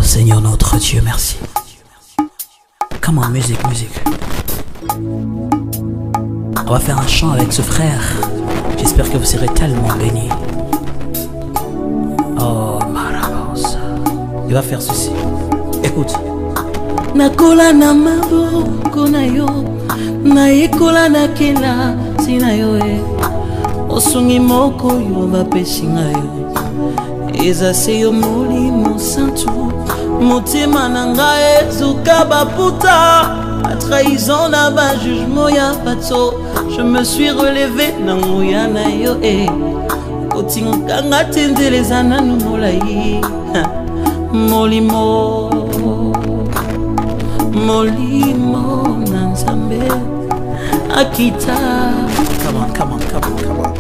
Oh Seigneur notre Dieu, merci. Come on, musique, musique. On va faire un chant avec ce frère. J'espère que vous serez tellement bénis. Oh, Marabosa. Il va faire ceci. Écoute. Nakola na maboko na yo, naikola na kela sina yo e. Osungi moko yo bapesi nga yo. Eza se yo molimo santu, motema na nga ezuka baputa. A trahison na ba jugement ya pato, je me suis relevé na ngoya na yo e. Otinga nga tendeleza nanu molai. Molimo Molimo Nanzambe Akita. Come on, come on, come on, come on.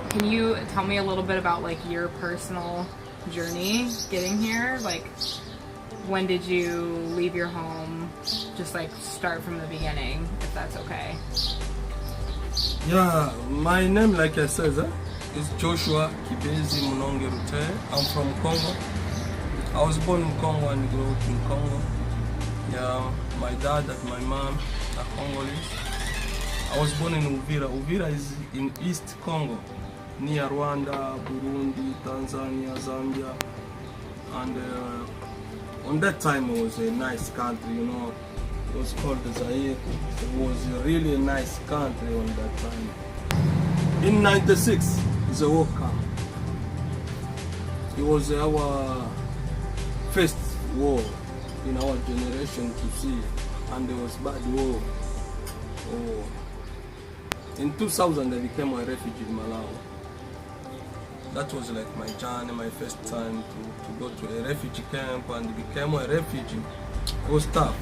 Can you tell me a little bit about like your personal journey getting here? Like, when did you leave your home? Just like start from the beginning, if that's okay. Yeah, my name, like I said, is Joshua Kibezi Munonge Rute. I'm from Congo. I was born in Congo and grew up in Congo. Yeah, my dad and my mom are Congolese. I was born in Uvira. Uvira is in East Congo, near Rwanda, Burundi, Tanzania, Zambia. And on that time it was a nice country, you know. It was called Zaire. It was really a nice country on that time. In '96, the war came. It was our first war in our generation to see, and there was bad war. Oh. In 2000, I became a refugee in Malawi. That was like my journey, my first time to go to a refugee camp and become a refugee. It was tough.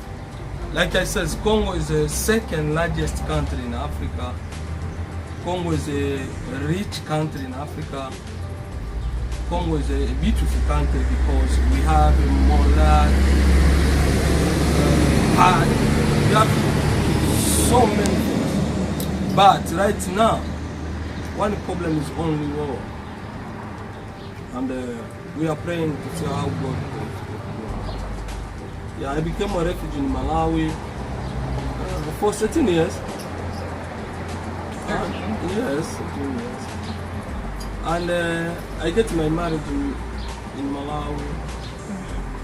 Like I said, Congo is the second largest country in Africa. Congo is a rich country in Africa. Congo is a beautiful country because we have a monarch, we have so many things. But right now, one problem is only war. And we are praying to see how God goes. Yeah, I became a refugee in Malawi for 13 years. 13? Yes, 13 years. And I get my marriage in Malawi.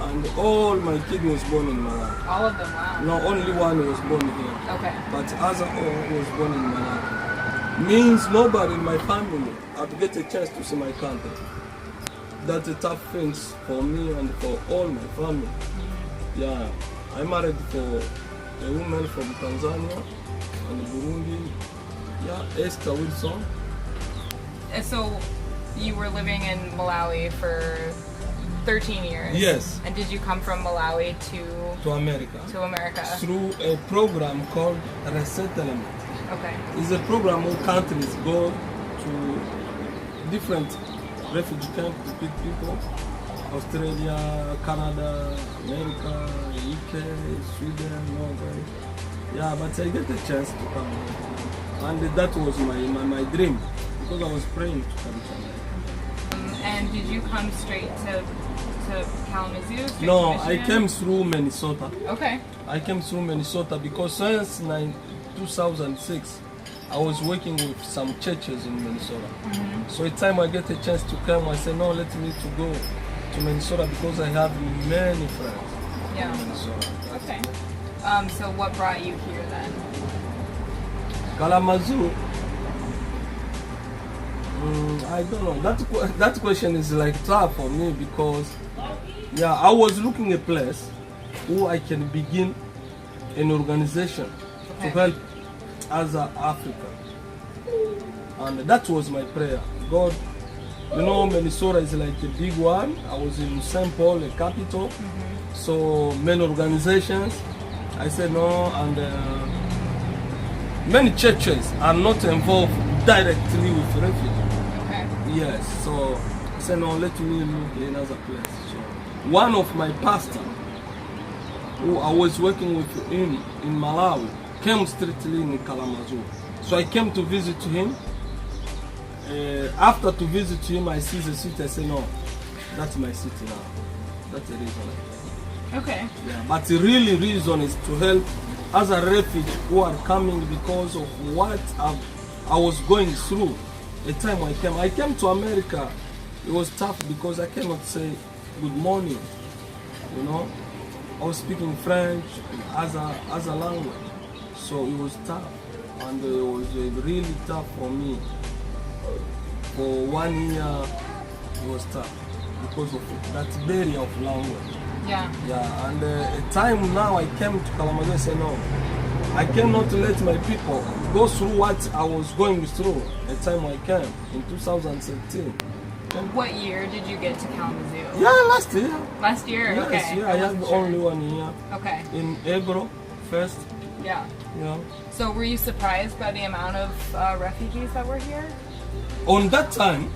And all my kids was born in Malawi. All of them, wow. No, only one was born here. Okay. But other all was born in Malawi. Means nobody in my family had get a chance to see my country. That's a tough thing for me and for all my family. Yeah, I married for a woman from Tanzania and Burundi. Yeah, Esther Wilson. So you were living in Malawi for 13 years? Yes. And did you come from Malawi to America? To America. Through a program called Resettlement. Okay. It's a program where countries go to different refugee camps to pick people. Australia, Canada, America, UK, Sweden, Norway. Yeah, but I get a chance to come. And that was my dream, because I was praying to come to America. And did you come straight to Kalamazoo? No, I came through Minnesota. Okay. I came through Minnesota because since 2006, I was working with some churches in Minnesota. Mm-hmm. So each time I get a chance to come, I say, no, let me to go to Minnesota because I have many friends in Minnesota. Okay. So what brought you here then? Kalamazoo. I don't know. That question is like tough for me because, yeah, I was looking a place where I can begin an organization to help other Africans, and that was my prayer. God, you know, Minnesota is like a big one. I was in St. Paul, the capital, so many organizations. I said no, and many churches are not involved directly with refugees. Okay. Yes, so I said no, let me look in another place. So one of my pastors, who I was working with him in Malawi, came strictly in Kalamazoo. So I came to visit him, after to visit him, I see the city. I say no, that's my city now. That's the reason. Okay. Yeah, but the really reason is to help other refugees who are coming because of what I was going through. The time I came to America, it was tough because I cannot say good morning. You know, I was speaking French as a language, so it was tough, and it was really tough for me. For 1 year, it was tough because of that barrier of language. Yeah. Yeah, and a time now I came to Kalamazoo and said no, I cannot let my people go through what I was going through. The time I came in 2013. What year did you get to Kalamazoo? Yeah, last year. Last year? Yes, Okay. yeah, I had only 1 year. Okay. In April, first. Yeah. Yeah. So were you surprised by the amount of refugees that were here? On that time,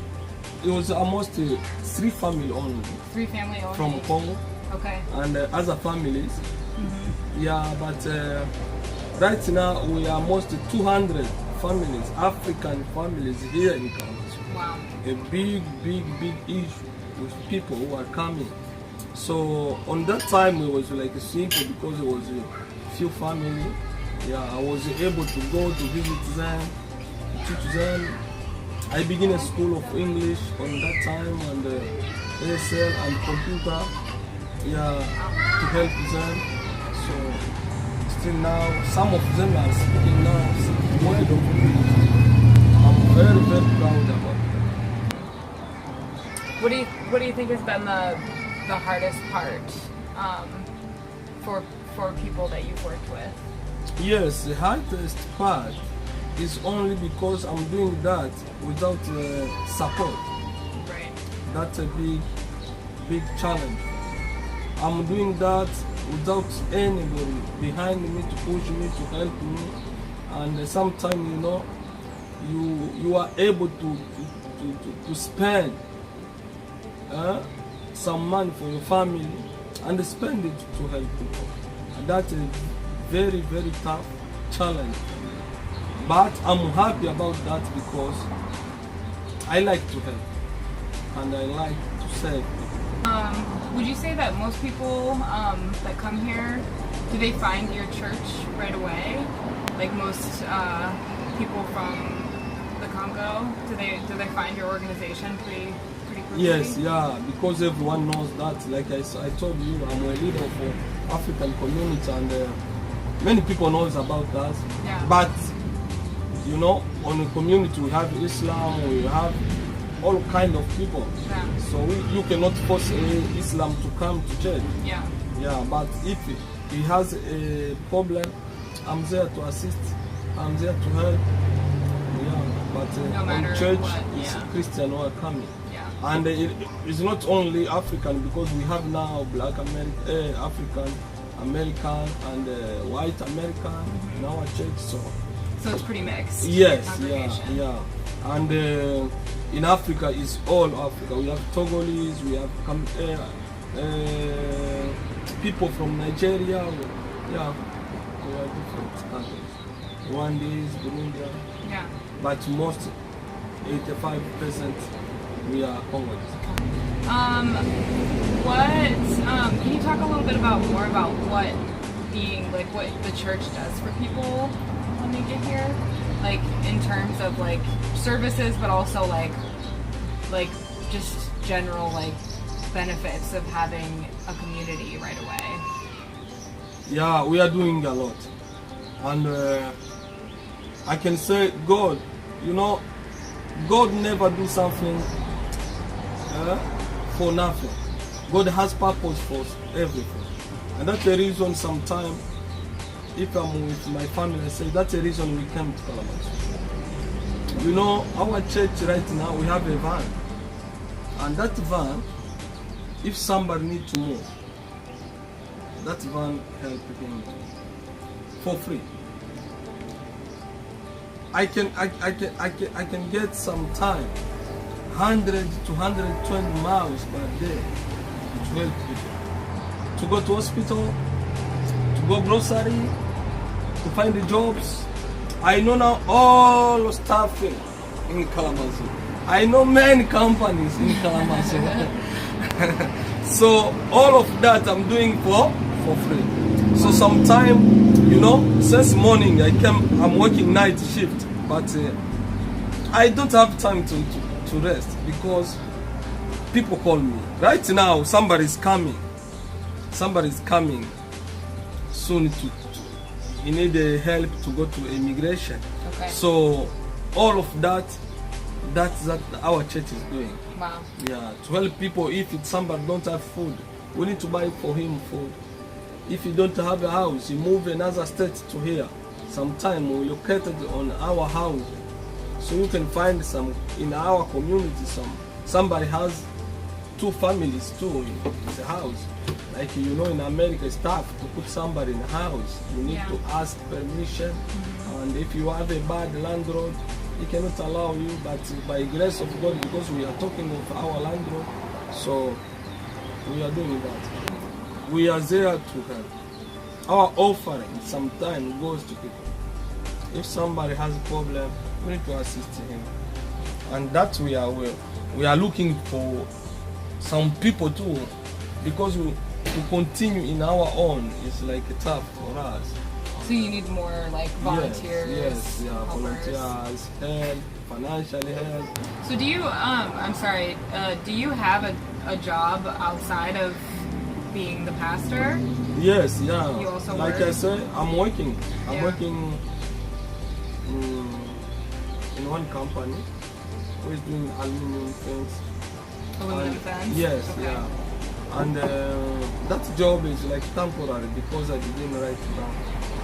it was almost 3 families only 3 family only? from Congo. Okay. And other families. Yeah, but right now we are almost 200 families, African families here in Kalamazoo. Wow. A big issue with people who are coming. So on that time it was like simple because it was a few family. Yeah, I was able to go to visit them, teach them. I began a school of English on that time and ASL and computer. Yeah, to help them. So still now, some of them are speaking now word of English. I'm very proud about that. What do you think has been the hardest part for people that you've worked with? Yes, the hardest part is only because I'm doing that without support. Right. That's a big challenge. I'm doing that without anybody behind me to push me, to help me, and sometimes you are able to spend some money for your family and spend it to help people. And that's a very tough challenge. But I'm happy about that because I like to help and I like to serve people. Would you say that most people that come here, do they find your church right away? Like most people from the Congo, do they find your organization pretty quickly? Yes, yeah, because everyone knows that. Like I told you, I'm a leader for African community, and many people knows about that. Yeah. But on the community we have Islam, we have all kind of people. Yeah. So you cannot force Islam to come to church. Yeah. Yeah, but if he has a problem, I'm there to assist. I'm there to help. Yeah, but No matter on church, what, it's yeah. Christian who are coming. Yeah. And it's not only African because we have now Black American, African American, and White American in our church. So it's pretty mixed. yes, congregation. yeah. And in Africa, it's all Africa. We have Togolese, we have people from Nigeria. Yeah, we have different countries. Rwandese, Burundi. Yeah. But most, 85%, we are Congolese. Can you talk a little bit more about what the church does for people when they get here? Like in terms of like services, but also like just general like benefits of having a community right away. Yeah, we are doing a lot. And I can say God, God never do something for nothing. God has purpose for everything. And that's the reason sometimes, if I'm with my family, I say that's the reason we came to Kalamazoo. Our church right now, we have a van. And that van, if somebody needs to move, that van helps him for free. I can get some time, 100 to 120 miles per day to help people. To go to hospital, to go grocery, to find the jobs. I know now all stuff in Kalamazoo. I know many companies in Kalamazoo. So all of that I'm doing for free. So sometime, since morning I'm working night shift, but I don't have time to rest because people call me. Right now, somebody's coming soon you need help to go to immigration. Okay. So all of that's our church is doing. Wow. Yeah, to help people. If somebody don't have food, we need to buy for him food. If you don't have a house, you move another state to here. Sometime we located on our house, so you can find some in our community. Somebody has 2 families too in the house. Like in America, it's tough to put somebody in a house. You need to ask permission, and if you have a bad landlord, he cannot allow you. But by grace of God, because we are talking of our landlord, so we are doing that. We are there to help. Our offering sometimes goes to people. If somebody has a problem, we need to assist him, and that we are looking for some people too, because to continue in our own is like tough for us. So you need more like volunteers. Yes, helpers. volunteers, help, financial help. So do you do you have a job outside of being the pastor? Yes, yeah. You also like work? I said, I'm working. I'm Yeah. working in one company who is doing aluminum things. Aluminum fence? Yes, Okay. yeah. And that job is like temporary because I didn't write it down.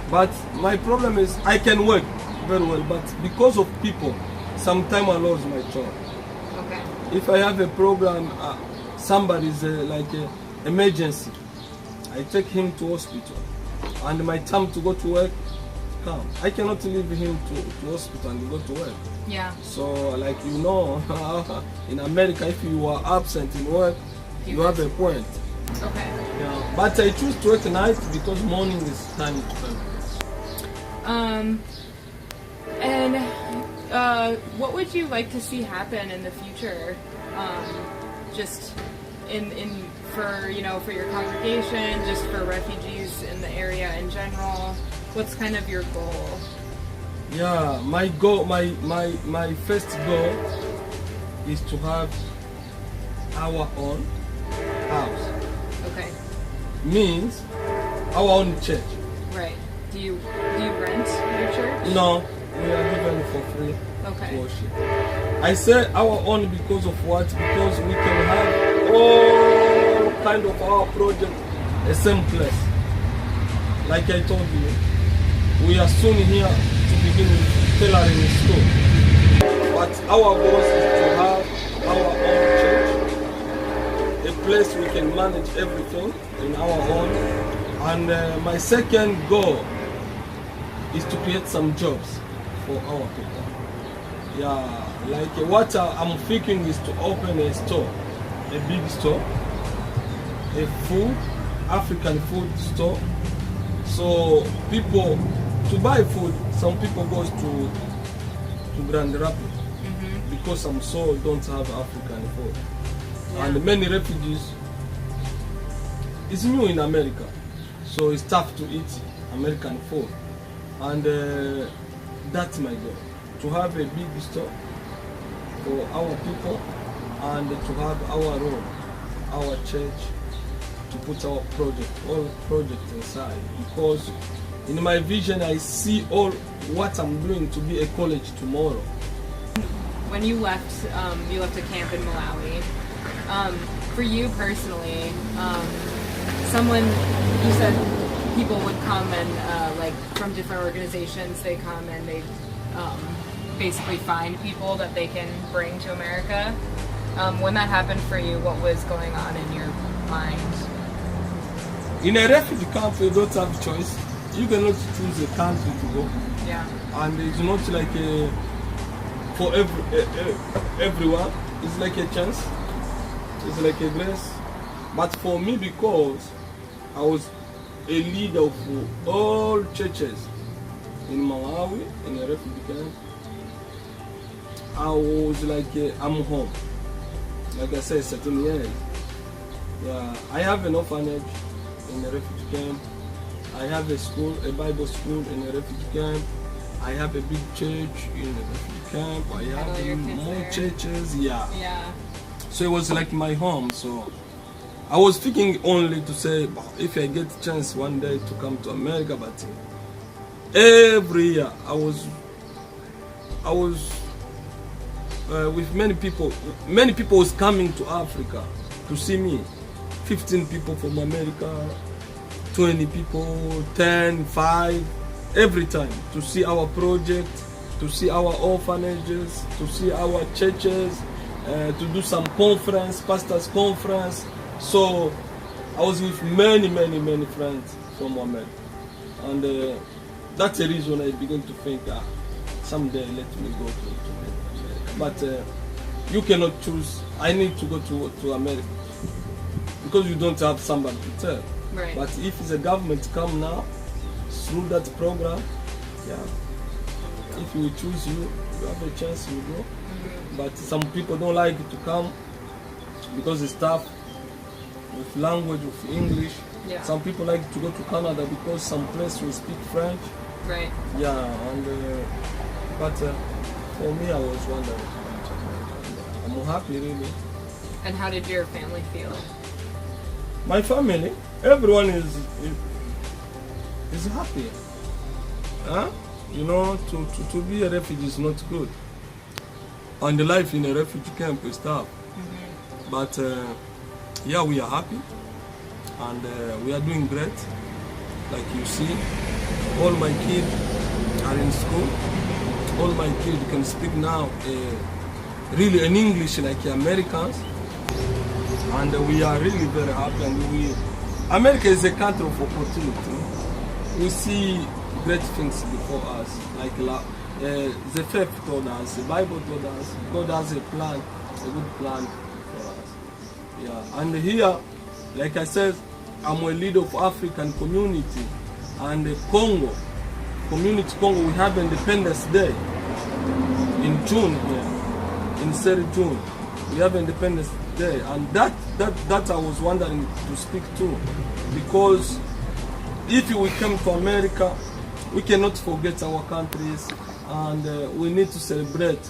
But my problem is I can work very well, but because of people, sometimes I lose my job. Okay. If I have a problem, somebody's like an emergency, I take him to hospital, and my time to go to work come. I cannot leave him to hospital and go to work. Yeah. So like in America, if you are absent in work, you have a point. Okay. Yeah. But I choose to work night because morning is time to work. And what would you like to see happen in the future? Just for your congregation, just for refugees in the area in general. What's kind of your goal? Yeah, my goal, my first goal is to have our own house. Okay. Means our own church. Right. Do you rent your church? No, we are given for free Okay. worship. I say our own because of what? Because we can have all kind of our project the same place. Like I told you, we are soon here to begin with tailoring school. But our goal is to have our own church, a place we can manage everything in our own. And my second goal is to create some jobs for our people. Yeah, like what I'm thinking is to open a store, a big store, a African food store. So people, to buy food, some people goes to Grand Rapids because some soul don't have African food. Yeah. And many refugees, it's new in America, so it's tough to eat American food. And that's my goal, to have a big store for our people and to have our room, our church, to put our all projects inside. Because in my vision I see all what I'm doing to be a college tomorrow. When you left a camp in Malawi. For you personally, you said people would come and like from different organizations, they come and they basically find people that they can bring to America. When that happened for you, what was going on in your mind? In a refugee camp, you don't have choice. You cannot choose a country to go. Yeah. And it's not like for everyone. It's like a chance. It's like a grace. But for me, because I was a leader of all churches in Malawi, in a refugee camp, I was like, I'm home. Like I said, 17 years. Yeah, I have an orphanage in a refugee camp. I have a school, a Bible school in a refugee camp. I have a big church in a refugee camp. I have more churches. Yeah. So it was like my home. So I was thinking only to say, if I get a chance one day to come to America, but every year I was with many people. Many people was coming to Africa to see me. 15 people from America, 20 people, 10, 5, every time to see our project, to see our orphanages, to see our churches, to do some conference, pastors conference. So I was with many friends from America, and that's the reason I began to think, someday let me go to America. But you cannot choose. I need to go to America because you don't have somebody to tell. Right. But if the government come now through that program, if you choose, you have a chance, you go. But some people don't like to come because it's tough with language, with English. Yeah. Some people like to go to Canada because some place will speak French. Right. Yeah, and but for me, I was wondering. I'm happy, really. And how did your family feel? My family, everyone is happy. Huh? You know, to be a refugee is not good. And the life in a refugee camp is tough. Mm-hmm. But yeah, we are happy. And we are doing great. Like you see, all my kids are in school. All my kids can speak now really in English like Americans. And we are really very happy. And America is a country of opportunity. We see great things before us. Like the faith told us, the Bible told us, God has a plan, a good plan for us. Yeah. And here, like I said, I'm a leader of African community. And Congo, Community Congo, we have Independence Day in June here, in 3rd June. We have Independence Day, and that I was wondering to speak to, because if we come to America, we cannot forget our countries, and we need to celebrate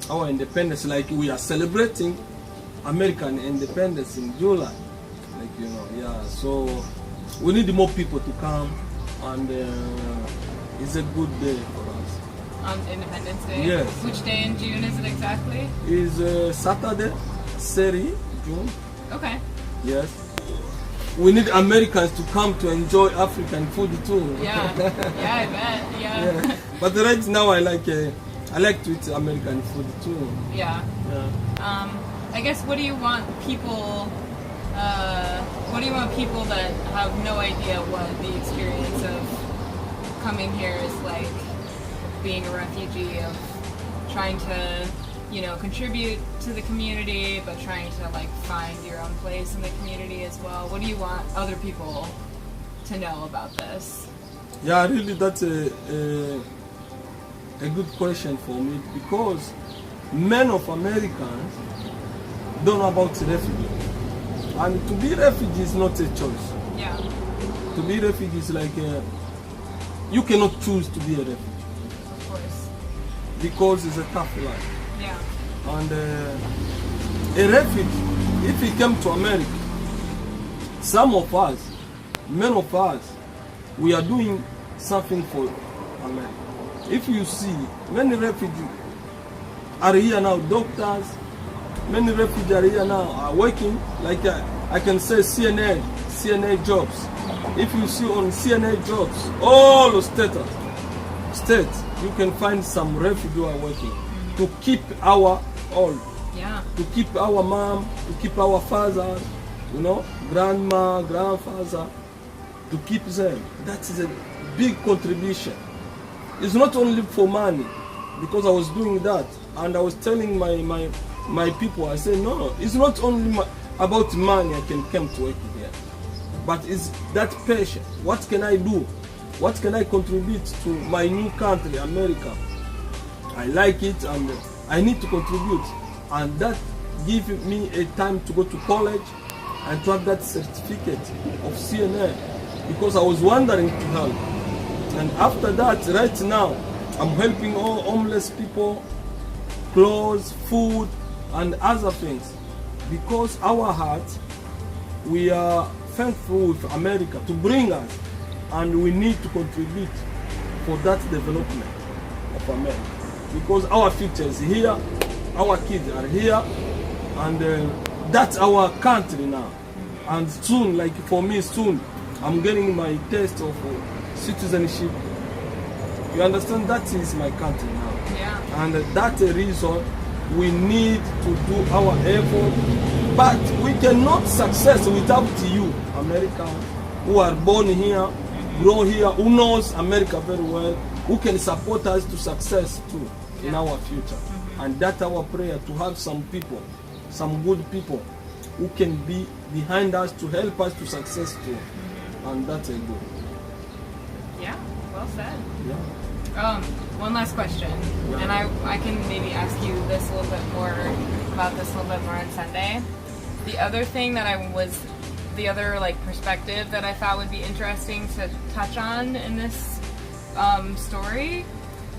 our independence like we are celebrating American independence in July. Like, you know, yeah. So we need more people to come, and it's a good day for us. On Independence Day? Yes. Which day in June is it exactly? It's Saturday, 30 June. Okay. Yes. We need Americans to come to enjoy African food too. Yeah. Yeah, I bet. Yeah. But right now I like to eat American food too. Yeah. I guess what do you want people that have no idea what the experience of coming here is like, being a refugee, of trying to, you know, contribute to the community, but trying to like find your own place in the community as well? What do you want other people to know about this? Yeah, really, that's a good question for me, because many of Americans don't know about refugees. And to be refugee is not a choice. Yeah. To be refugee is like you cannot choose to be a refugee. Of course. Because it's a tough life. Yeah. And a refugee, if he came to America, some of us, many of us, we are doing something for America. If you see, many refugees are here now, doctors, many refugees are here now, are working, like I can say CNA jobs. If you see on CNA jobs, all the states, you can find some refugees who are working to keep our old, to keep our mom, to keep our father, you know, grandma, grandfather, to keep them. That is a big contribution. It's not only for money, because I was doing that, and I was telling my people, I said, no, it's not only about money I can come to work here, but it's that passion. What can I do? What can I contribute to my new country, America? I like it, and I need to contribute, and that gives me a time to go to college and to have that certificate of CNA, because I was wondering to help. And after that, right now, I'm helping all homeless people, clothes, food, and other things. Because our heart, we are thankful with America to bring us, and we need to contribute for that development of America. Because our future is here, our kids are here, and that's our country now. And soon, like for me, soon, I'm getting my test of citizenship. You understand? That is my country now. Yeah. And that's a reason we need to do our effort. But we cannot success without you, Americans, who are born here, grow here, who knows America very well, who can support us to success too in our future. And that's our prayer, to have some people, some good people who can be behind us to help us to success too. And that's a good. Yeah, well said. Yeah. One last question, and I can maybe ask you this a little bit more about this a little bit more on Sunday. The other thing that the other like perspective that I thought would be interesting to touch on in this story,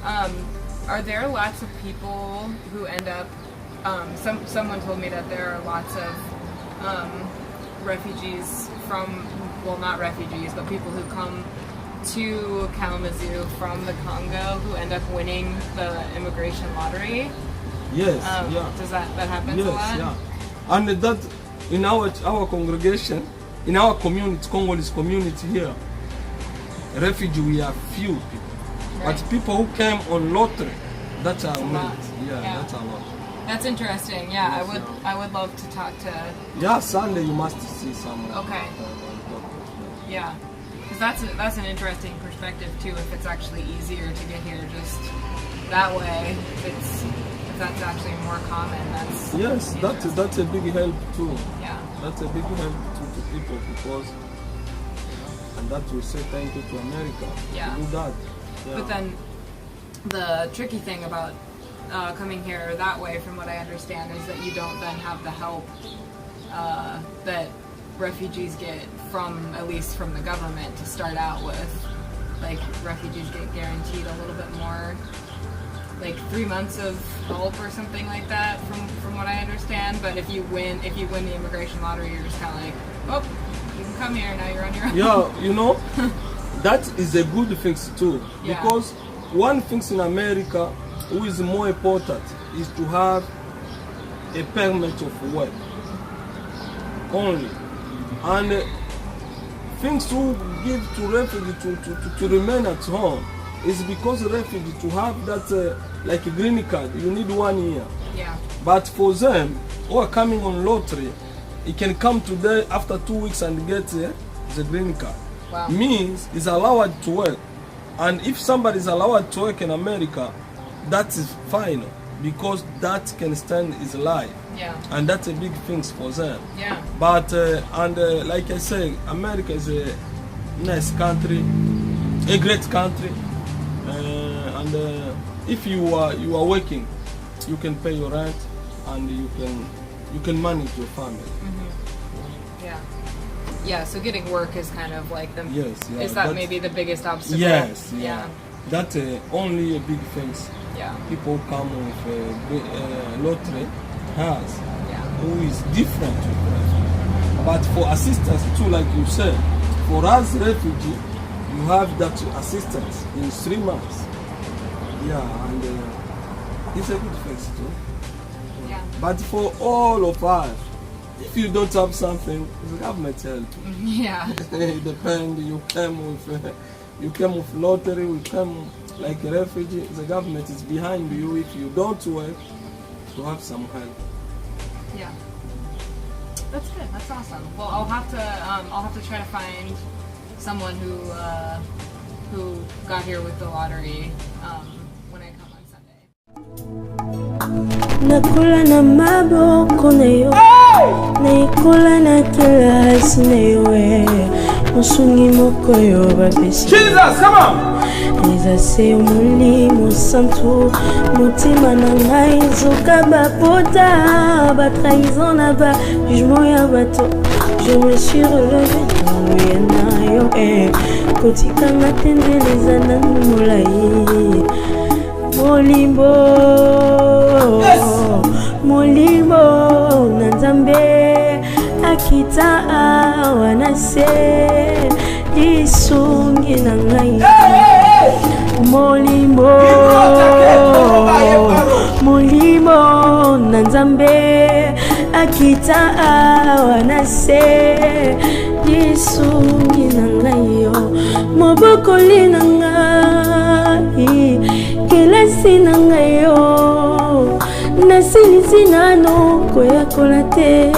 are there lots of people who end up, someone told me that there are lots of refugees from, well, not refugees, but people who come to Kalamazoo from the Congo who end up winning the immigration lottery. Yes, Does that happen a lot? Yes, yeah. And that in our congregation, in our community, Congolese community here, refugee, we have few people. Right. But people who came on lottery, that's a lot. Yeah, that's a lot. That's interesting. Yeah, Yes, I would love to talk to. Yeah, Sunday you must see some. Okay. Yeah, because that's an interesting perspective too. If it's actually easier to get here just that way, if that's actually more common, that's Yes, that's a big help too. Yeah. That's a big help to people, because, and that will say thank you to America. Yeah. To do that. Yeah. But then the tricky thing about coming here that way, from what I understand, is that you don't then have the help that refugees get from, at least from the government to start out with. Like, refugees get guaranteed a little bit more, like 3 months of help or something like that, from what I understand. But if you win the immigration lottery, you're just kind of like, oh, you can come here, now you're on your own. Yeah, you know, that is a good thing too. Yeah. Because one thing in America who is more important is to have a permit of work only. And things to give to refugees to remain at home is because refugees to have that like a green card, you need 1 year. Yeah. But for them who are coming on lottery, it can come today after 2 weeks and get the green card. Wow. Means is allowed to work. And if somebody is allowed to work in America, that is fine, because that can stand his life. Yeah. And that's a big thing for them. Yeah. But like I say, America is a nice country, a great country, and if you are working, you can pay your rent, and you can manage your family. Mm-hmm. Yeah. Yeah. So getting work is kind of like the. Yes. Yeah, is that maybe the biggest obstacle? Yes. Yeah. That's only a big thing. Yeah. People come with lottery has, Yeah. who is different with refugee. But for assistance too, like you said, for us refugee, you have that assistance in 3 months. Yeah, and it's a good thing too. Yeah. But for all of us, if you don't have something, the government help you. Yeah. It depends. You came with lottery, we came like a refugee. The government is behind you if you don't work to have some help. Yeah. That's good. That's awesome. Well, I'll have to try to find someone who got here with the lottery when I come on Sunday. Nakola na maboko na yo, naikola na kila sina yo, Mosungi mokoyo bapesi Jesus, come on. Ezase molimo santo Motima na ngai Zoka bapota Batrahison na ba Jugement ya bato Je me suis relevé Yena yo Kotika matendeleza na molai Molimbo Molimbo Nanzambe Akita awanase Disungi na ngai Molimo Molimo Nanzambe Akita awanase Disungi na ngai Mobokoli na ngai Kelasi na ngai Nasilisi nano koya kolate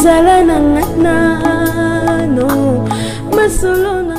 Zala na nano Masolo na